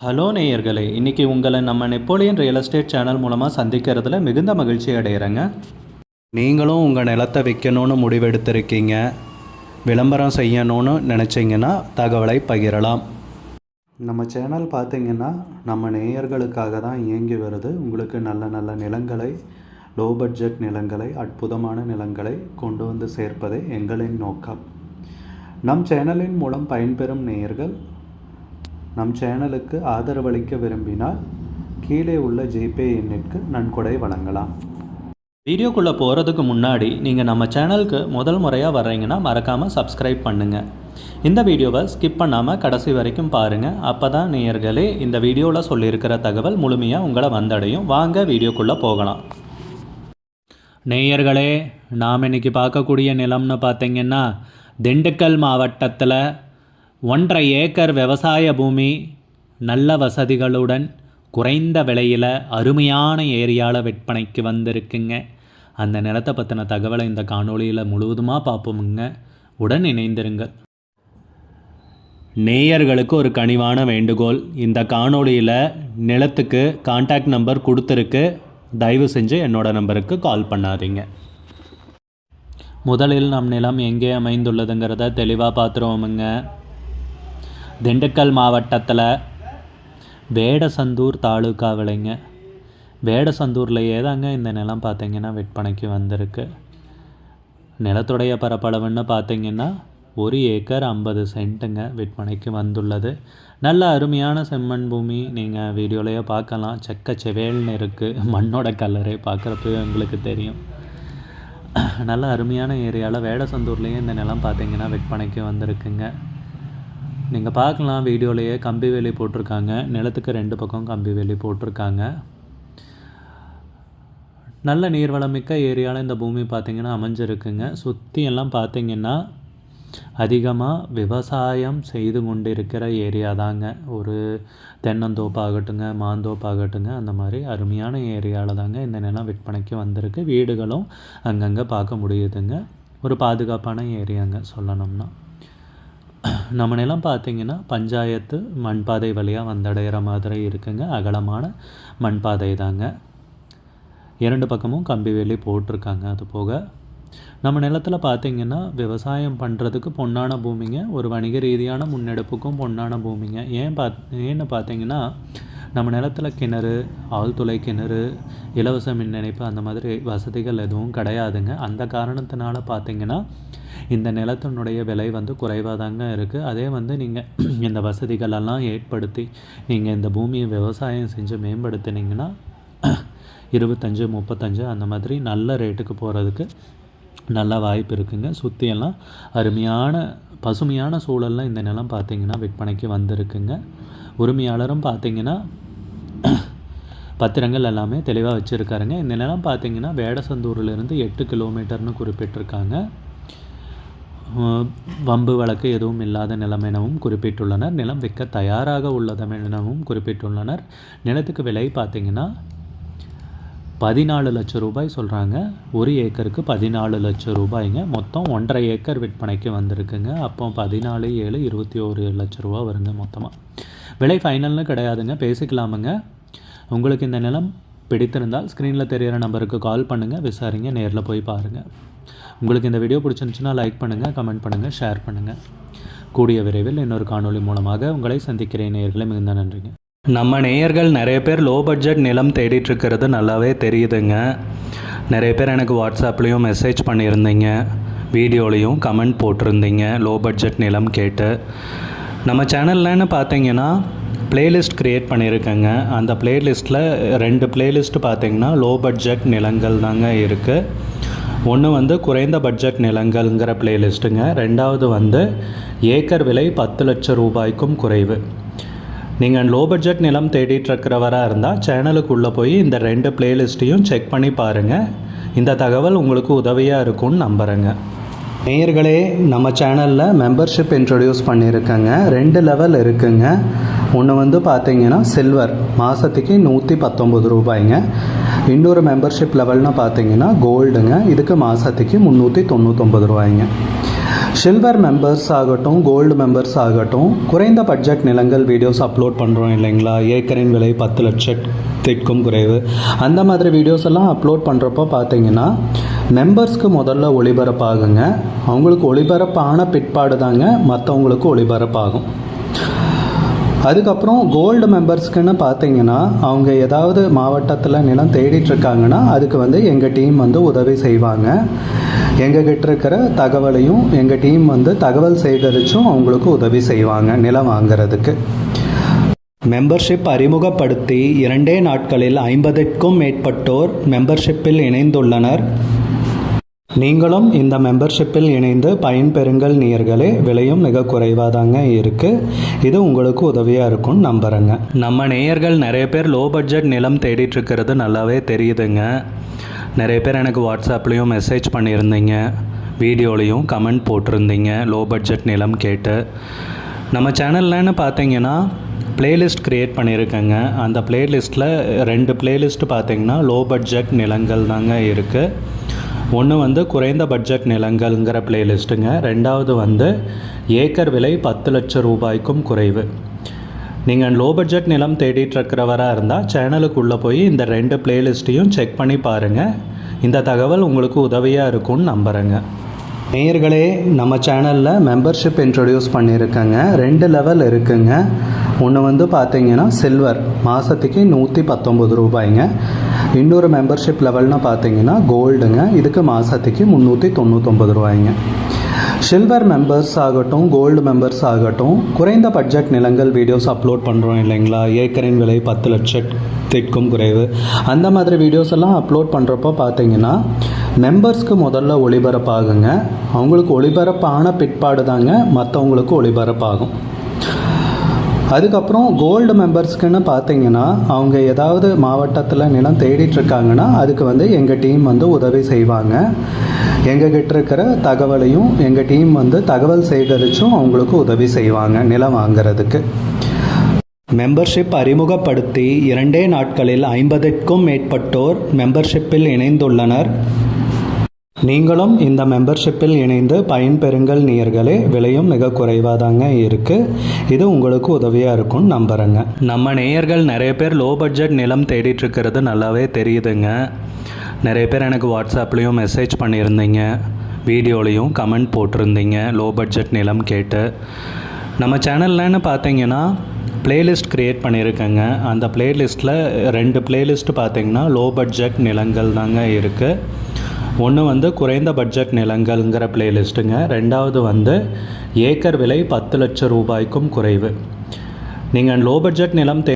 Hello நேயர்களே, இன்றைக்கி உங்களை நம்ம நெப்போலியன் ரியல் எஸ்டேட் சேனல் மூலமாக சந்திக்கிறதுல மிகுந்த மகிழ்ச்சி அடைகிறேங்க. நீங்களும் உங்கள் நிலத்தை விற்கணும்னு முடிவெடுத்திருக்கீங்க, விளம்பரம் செய்யணும்னு நினச்சிங்கன்னா தகவலை பகிரலாம். நம்ம சேனல் பார்த்திங்கன்னா நம்ம நேயர்களுக்காக தான் இயங்கி வருது. உங்களுக்கு நல்ல நல்ல நிலங்களை, லோ பட்ஜெட் நிலங்களை, அற்புதமான நிலங்களை கொண்டு வந்து சேர்ப்பதே எங்களின் நோக்கம். நம் சேனலின் மூலம் பயன்பெறும் நேயர்கள் நம் சேனலுக்கு ஆதரவளிக்க விரும்பினால் கீழே உள்ள ஜிபே எண்ணிற்கு நன்கொடை வழங்கலாம். வீடியோக்குள்ளே போகிறதுக்கு முன்னாடி நீங்கள் நம்ம சேனலுக்கு முதல் முறையாக வர்றீங்கன்னா மறக்காமல் சப்ஸ்கிரைப் பண்ணுங்கள். இந்த வீடியோவை ஸ்கிப் பண்ணாமல் கடைசி வரைக்கும் பாருங்கள். அப்போ தான் நேயர்களே இந்த வீடியோவில் சொல்லியிருக்கிற தகவல் முழுமையாக உங்களை வந்தடையும். வாங்க வீடியோக்குள்ளே போகலாம். நேயர்களே, நாம் இன்றைக்கி பார்க்கக்கூடிய நிலம்னு பார்த்திங்கன்னா திண்டுக்கல் மாவட்டத்தில் 1.5 ஏக்கர் விவசாய பூமி, நல்ல வசதிகளுடன் குறைந்த விலையில் அருமையான ஏரியாவில் விற்பனைக்கு வந்திருக்குங்க. அந்த நிலத்தை பற்றின தகவலை இந்த காணொளியில் முழுவதுமாக பார்ப்போமுங்க. உடன் இணைந்திருங்கள். நேயர்களுக்கு ஒரு கனிவான வேண்டுகோள், இந்த காணொளியில் நிலத்துக்கு கான்டாக்ட் நம்பர் கொடுத்துருக்கு, தயவு செஞ்சு என்னோடய நம்பருக்கு கால் பண்ணாதீங்க. முதலில் நம் நிலம் எங்கே அமைந்துள்ளதுங்கிறத தெளிவாக பார்த்துருவோமுங்க. திண்டுக்கல் மாவட்டத்தில் வேடசந்தூர் தாலுக்காவிலைங்க. வேடசந்தூர்லையே தாங்க இந்த நிலம் பார்த்திங்கன்னா விற்பனைக்கு வந்திருக்கு. நிலத்துடைய பரப்பளவுன்னு பார்த்திங்கன்னா 1 ஏக்கர் 50 சென்ட்டுங்க விற்பனைக்கு வந்துள்ளது. நல்ல அருமையான செம்மண் பூமி, நீங்கள் வீடியோலையே பார்க்கலாம். செக்க செவேல்னு இருக்குது, மண்ணோட கலரே பார்க்குறப்பவே உங்களுக்கு தெரியும். நல்ல அருமையான ஏரியாவில் வேடசந்தூர்லேயே இந்த நிலம் பார்த்திங்கன்னா விற்பனைக்கு வந்திருக்குங்க. நீங்கள் பார்க்கலாம், வீடியோலையே கம்பி வேலி போட்டிருக்காங்க. நிலத்துக்கு 2 பக்கம் கம்பி வேலி போட்டிருக்காங்க. நல்ல நீர்வளமிக்க ஏரியாவில் இந்த பூமி பார்த்திங்கன்னா அமைஞ்சிருக்குங்க. சுற்றி எல்லாம் பார்த்திங்கன்னா அதிகமாக விவசாயம் செய்து கொண்டு இருக்கிற ஏரியா தாங்க. ஒரு தென்னந்தோப்பாகட்டுங்க, மாந்தோப்பாகட்டுங்க, அந்த மாதிரி அருமையான ஏரியாவில் தாங்க இந்த நிலம் விற்பனைக்கு வந்திருக்கு. வீடுகளும் அங்கங்கே பார்க்க முடியுதுங்க. ஒரு பாதுகாப்பான ஏரியாங்க சொல்லணும்னா. நம்ம நிலம் பார்த்திங்கன்னா பஞ்சாயத்து மண்பாதை வழியாக வந்தடைகிற மாதிரி இருக்குங்க. அகலமான மண்பாதை தாங்க. 2 பக்கமும் கம்பி வேலி போட்டிருக்காங்க. அது போக நம்ம நிலத்தில் பார்த்திங்கன்னா விவசாயம் பண்ணுறதுக்கு பொன்னான பூமிங்க. ஒரு வணிக ரீதியான முன்னெடுப்புக்கும் பொன்னான பூமிங்க. ஏன்னு பார்த்திங்கன்னா நம்ம நிலத்தில் கிணறு, ஆழ்துளை கிணறு, இலவச மின் இணைப்பு அந்த மாதிரி வசதிகள் எதுவும் கிடையாதுங்க. அந்த காரணத்தினால பார்த்திங்கன்னா இந்த நிலத்தினுடைய விலை குறைவாக தாங்க இருக்குது. அதே நீங்கள் இந்த வசதிகளெல்லாம் ஏற்படுத்தி நீங்கள் இந்த பூமியை விவசாயம் செஞ்சு மேம்படுத்தினீங்கன்னா 25, 35 அந்த மாதிரி நல்ல ரேட்டுக்கு போகிறதுக்கு நல்ல வாய்ப்பு இருக்குங்க. சுற்றியெல்லாம் அருமையான பசுமையான சூழலில் இந்த நிலம் பார்த்திங்கன்னா விற்பனைக்கு வந்திருக்குங்க. உரிமையாளரும் பார்த்திங்கன்னா பத்திரங்கள் எல்லாமே தெளிவாக வச்சுருக்காருங்க. இந்த நிலம் பார்த்திங்கன்னா வேடசந்தூரிலிருந்து 8 கிலோமீட்டர்னு குறிப்பிட்டிருக்காங்க. வம்பு வழக்கு எதுவும் இல்லாத நிலம் எனவும் குறிப்பிட்டுள்ளனர். நிலம் விற்க தயாராக உள்ளது எனவும் குறிப்பிட்டுள்ளனர். நிலத்துக்கு விலை பார்த்திங்கன்னா 14 லட்சம் ரூபாய் சொல்கிறாங்க. 1 ஏக்கருக்கு 14 லட்சம் ரூபாய்ங்க. மொத்தம் 1.5 ஏக்கர் விற்பனைக்கு வந்திருக்குங்க. அப்போ 14, 7, 21 லட்சம் ரூபா வருங்க மொத்தமாக. விலை ஃபைனல்னு கிடையாதுங்க, பேசிக்கலாமுங்க. உங்களுக்கு இந்த நிலம் பிடித்திருந்தால் ஸ்க்ரீனில் தெரிகிற நம்பருக்கு கால் பண்ணுங்கள், விசாரிங்க, நேரில் போய் பாருங்கள். உங்களுக்கு இந்த வீடியோ பிடிச்சிருந்துச்சுன்னா லைக் பண்ணுங்கள், கமெண்ட் பண்ணுங்கள், ஷேர் பண்ணுங்கள். கூடிய விரைவில் இன்னொரு காணொளி மூலமாக உங்களை சந்திக்கிறேன். நேயர்களே, மிகுந்த நன்றிங்க. நம்ம நேயர்கள் நிறைய பேர் லோ பட்ஜெட் நிலம் தேடிட்டுருக்கிறது நல்லாவே தெரியுதுங்க. நிறைய பேர் எனக்கு வாட்ஸ்அப்லேயும் மெசேஜ் பண்ணியிருந்தீங்க, வீடியோலையும் கமெண்ட் போட்டிருந்தீங்க லோ பட்ஜெட் நிலம் கேட்டு. நம்ம சேனல்லன்னு பார்த்தீங்கன்னா ப்ளேலிஸ்ட் க்ரியேட் பண்ணியிருக்கேங்க. அந்த ப்ளேலிஸ்ட்டில் 2 ப்ளேலிஸ்ட்டு பார்த்திங்கன்னா லோ பட்ஜெட் நிலங்கள் தாங்க இருக்குது. ஒன்று குறைந்த பட்ஜெட் நிலங்கள்ங்கிற ப்ளேலிஸ்ட்டுங்க. 2வது ஏக்கர் விலை 10 லட்சம் ரூபாய்க்கும் குறைவு. நீங்கள் லோ பட்ஜெட் நிலம் தேடிட்டுருக்கிறவராக இருந்தால் சேனலுக்குள்ளே போய் இந்த 2 ப்ளேலிஸ்ட்டையும் செக் பண்ணி பாருங்கள். இந்த தகவல் உங்களுக்கு உதவியாக இருக்கும்னு நம்புகிறேங்க. நேயர்களே, நம்ம சேனலில் மெம்பர்ஷிப் இன்ட்ரடியூஸ் பண்ணியிருக்கேங்க. 2 லெவல் இருக்குங்க. ஒன்று பார்த்திங்கன்னா சில்வர், மாதத்துக்கு 119 ரூபாய்ங்க. இன்னொரு மெம்பர்ஷிப் லெவல்னால் பார்த்திங்கன்னா கோல்டுங்க. இதுக்கு மாதத்துக்கு 399 ரூபாய்ங்க. சில்வர் மெம்பர்ஸ் ஆகட்டும், கோல்டு மெம்பர்ஸ் ஆகட்டும், குறைந்த பட்ஜெட் நிலங்கள் வீடியோஸ் அப்லோட் பண்ணுறோம் இல்லைங்களா, ஏக்கரின் விலை 10 லட்சத்திற்கும் குறைவு, அந்த மாதிரி வீடியோஸ் எல்லாம் அப்லோட் பண்ணுறப்போ பார்த்தீங்கன்னா மெம்பர்ஸ்க்கு முதல்ல ஒளிபரப்பாகுங்க. அவங்களுக்கு ஒளிபரப்பான பிற்பாடு தாங்க மற்றவங்களுக்கு ஒளிபரப்பாகும். அதுக்கப்புறம் கோல்டு மெம்பர்ஸ்க்குன்னு பார்த்தீங்கன்னா அவங்க ஏதாவது மாவட்டத்தில் நிலம் தேடிட்டுருக்காங்கன்னா அதுக்கு எங்கள் டீம் உதவி செய்வாங்க. எங்ககிட்ட இருக்கிற தகவலையும் எங்கள் டீம் தகவல் சேகரித்தும் அவங்களுக்கு உதவி செய்வாங்க நிலம் வாங்கிறதுக்கு. மெம்பர்ஷிப் அறிமுகப்படுத்தி 2 நாட்களில் 50க்கும் மேற்பட்டோர் மெம்பர்ஷிப்பில் இணைந்துள்ளனர். நீங்களும் இந்த மெம்பர்ஷிப்பில் இணைந்து பயன்பெறுங்கள் நேயர்களே. விலையும் மிக குறைவாக தாங்க இருக்குது. இது உங்களுக்கு உதவியாக இருக்கும்னு நம்புகிறேங்க. நம்ம நேயர்கள் நிறைய பேர் லோ பட்ஜெட் நிலம் தேடிட்டுருக்கிறது நல்லாவே தெரியுதுங்க. நிறைய பேர் எனக்கு வாட்ஸ்அப்லேயும் மெசேஜ் பண்ணியிருந்தீங்க, வீடியோலையும் கமெண்ட் போட்டிருந்தீங்க லோ பட்ஜெட் நிலம் கேட்டு. நம்ம சேனல்லன்னு பார்த்தீங்கன்னா பிளேலிஸ்ட் க்ரியேட் பண்ணியிருக்கேங்க. அந்த பிளேலிஸ்ட்டில் 2 பிளேலிஸ்ட்டு பார்த்தீங்கன்னா லோ பட்ஜெட் நிலங்கள் தாங்க இருக்குது. ஒன்று குறைந்த பட்ஜெட் நிலங்கள்ங்கிற பிளேலிஸ்ட்டுங்க. ரெண்டாவது ஏக்கர் விலை 10 லட்சம் ரூபாய்க்கும் குறைவு. நீங்கள் லோ பட்ஜெட் நிலம் தேடிட்டுருக்கிறவராக இருந்தால் சேனலுக்குள்ளே போய் இந்த 2 பிளேலிஸ்ட்டையும் செக் பண்ணி பாருங்கள். இந்த தகவல் உங்களுக்கு உதவியாக இருக்கும்னு நம்புகிறேங்க. நேயர்களே, நம்ம சேனலில் மெம்பர்ஷிப் இன்ட்ரடியூஸ் பண்ணியிருக்கேங்க. 2 லெவல் இருக்குங்க. ஒன்று பார்த்தீங்கன்னா சில்வர், மாதத்துக்கு 119 ரூபாய்ங்க. இன்னொரு மெம்பர்ஷிப் லெவல்னு பார்த்தீங்கன்னா கோல்டுங்க, இதுக்கு மாதத்துக்கு 399 ரூபாய்ங்க. சில்வர் மெம்பர்ஸ் ஆகட்டும், கோல்டு மெம்பர்ஸ் ஆகட்டும், குறைந்த பட்ஜெட் நிலங்கள் வீடியோஸ் அப்லோட் பண்ணுறோம் இல்லைங்களா, ஏக்கரின் விலை 10 லட்சத்திற்கும் குறைவு, அந்த மாதிரி வீடியோஸ் எல்லாம் அப்லோட் பண்ணுறப்போ பார்த்தீங்கன்னா மெம்பர்ஸ்க்கு முதல்ல ஒளிபரப்பாகுங்க. அவங்களுக்கு ஒளிபரப்பான பிற்பாடு தாங்க மற்றவங்களுக்கு ஒளிபரப்பாகும். அதுக்கப்புறம் கோல்டு மெம்பர்ஸ்க்குன்னு பார்த்தீங்கன்னா அவங்க ஏதாவது மாவட்டத்தில் நிலம் தேடிட்டுருக்காங்கன்னா அதுக்கு எங்கள் டீம் உதவி செய்வாங்க. எங்ககிட்ட இருக்கிற தகவலையும் எங்கள் டீம் தகவல் சேகரித்தும் அவங்களுக்கு உதவி செய்வாங்க நிலம் வாங்கிறதுக்கு. மெம்பர்ஷிப் அறிமுகப்படுத்தி 2 நாட்களில் 50க்கும் மேற்பட்டோர் மெம்பர்ஷிப்பில் இணைந்துள்ளனர். நீங்களும் இந்த மெம்பர்ஷிப்பில் இணைந்து பயன்பெறுங்கள் நேயர்களே. விலையும் மிக குறைவாக தாங்க இருக்குது. இது உங்களுக்கு உதவியாக இருக்கும்னு நம்புகிறேங்க. நம்ம நேயர்கள் நிறைய பேர் லோ பட்ஜெட் நிலம் தேடிட்டுருக்கிறது நல்லாவே தெரியுதுங்க. நிறைய பேர் எனக்கு வாட்ஸ்அப்லேயும் மெசேஜ் பண்ணியிருந்தீங்க, வீடியோலையும் கமெண்ட் போட்டிருந்தீங்க லோ பட்ஜெட் நிலம் கேட்டு. நம்ம சேனல்லன்னு பார்த்தீங்கன்னா பிளேலிஸ்ட் க்ரியேட் பண்ணியிருக்கேங்க. அந்த பிளேலிஸ்ட்டில் 2 பிளேலிஸ்ட்டு பார்த்தீங்கன்னா லோ பட்ஜெட் நிலங்கள் தாங்க இருக்குது. ஒன்று குறைந்த பட்ஜெட் நிலங்கள்ங்கிற பிளேலிஸ்ட்டுங்க. ரெண்டாவது ஏக்கர் விலை 10 லட்சம் ரூபாய்க்கும் குறைவு. நீங்கள் லோ பட்ஜெட் நிலம்